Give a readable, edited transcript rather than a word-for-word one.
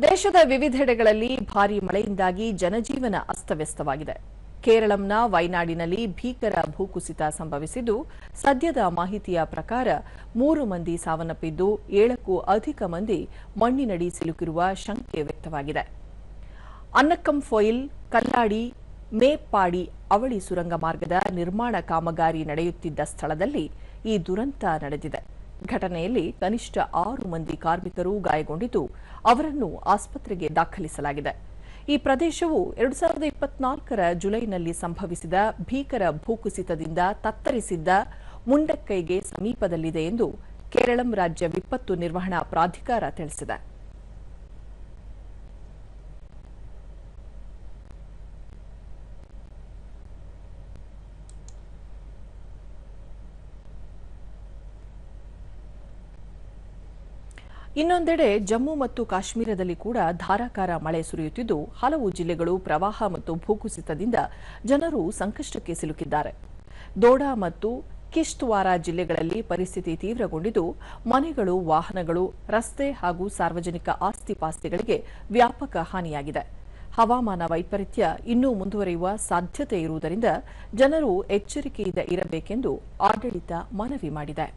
ದೇಶದ ವಿವಿಧೆಡೆಗಳಲ್ಲಿ ಭಾರೀ ಮಳೆಯಿಂದಾಗಿ ಜನಜೀವನ ಅಸ್ತವ್ಯಸ್ತವಾಗಿದೆ. ಕೇರಳಂನ ವೈನಾಡಿನಲ್ಲಿ ಭೀಕರ ಭೂಕುಸಿತ ಸಂಭವಿಸಿದ್ದು, ಸದ್ಯದ ಮಾಹಿತಿಯ ಪ್ರಕಾರ 3 ಮಂದಿ ಸಾವನ್ನಪ್ಪಿದ್ದು, 7ಕ್ಕೂ ಅಧಿಕ ಮಂದಿ ಮಣ್ಣಿನಡಿ ಸಿಲುಕಿರುವ ಶಂಕೆ ವ್ಯಕ್ತವಾಗಿದೆ. ಅನ್ನಕ್ಕಂಫೊಯಿಲ್, ಕಲ್ಲಾಡಿ, ಮೇಪ್ಪಾಡಿ ಅವಳಿ ಸುರಂಗ ಮಾರ್ಗದ ನಿರ್ಮಾಣ ಕಾಮಗಾರಿ ನಡೆಯುತ್ತಿದ್ದ ಸ್ಥಳದಲ್ಲಿ ಈ ದುರಂತ ನಡೆದಿದೆ. ಘಟನೆಯಲ್ಲಿ ಕನಿಷ್ಠ 6 ಮಂದಿ ಕಾರ್ಮಿಕರು ಗಾಯಗೊಂಡಿದ್ದು, ಅವರನ್ನು ಆಸ್ಪತ್ರೆಗೆ ದಾಖಲಿಸಲಾಗಿದೆ. ಈ ಪ್ರದೇಶವು 2024ರ ಜುಲೈನಲ್ಲಿ ಸಂಭವಿಸಿದ ಭೀಕರ ಭೂಕುಸಿತದಿಂದ ತತ್ತರಿಸಿದ್ದ ಮುಂಡಕ್ಕೈಗೆ ಸಮೀಪದಲ್ಲಿದೆ ಎಂದು ಕೇರಳಂ ರಾಜ್ಯ ವಿಪತ್ತು ನಿರ್ವಹಣಾ ಪ್ರಾಧಿಕಾರ ತಿಳಿಸಿದೆ. ಇನ್ನೊಂದೆಡೆ ಜಮ್ಮು ಮತ್ತು ಕಾಶ್ಮೀರದಲ್ಲಿ ಕೂಡ ಧಾರಾಕಾರ ಮಳೆ ಸುರಿಯುತ್ತಿದ್ದು, ಹಲವು ಜಿಲ್ಲೆಗಳು ಪ್ರವಾಹ ಮತ್ತು ಭೂಕುಸಿತದಿಂದ ಜನರು ಸಂಕಷ್ಟಕ್ಕೆ ಸಿಲುಕಿದ್ದಾರೆ. ದೋಡಾ ಮತ್ತು ಕಿಶ್ತ್ವಾರ ಜಿಲ್ಲೆಗಳಲ್ಲಿ ಪರಿಸ್ಥಿತಿ ತೀವ್ರಗೊಂಡಿದ್ದು, ಮನೆಗಳು, ವಾಹನಗಳು, ರಸ್ತೆ ಹಾಗೂ ಸಾರ್ವಜನಿಕ ಆಸ್ತಿಪಾಸ್ತಿಗಳಿಗೆ ವ್ಯಾಪಕ ಹಾನಿಯಾಗಿದೆ. ಹವಾಮಾನ ವೈಪರೀತ್ಯ ಇನ್ನೂ ಮುಂದುವರಿಯುವ ಸಾಧ್ಯತೆ ಇರುವುದರಿಂದ ಜನರು ಎಚ್ಚರಿಕೆಯಿಂದ ಇರಬೇಕೆಂದು ಆಡಳಿತ ಮನವಿ ಮಾಡಿದೆ.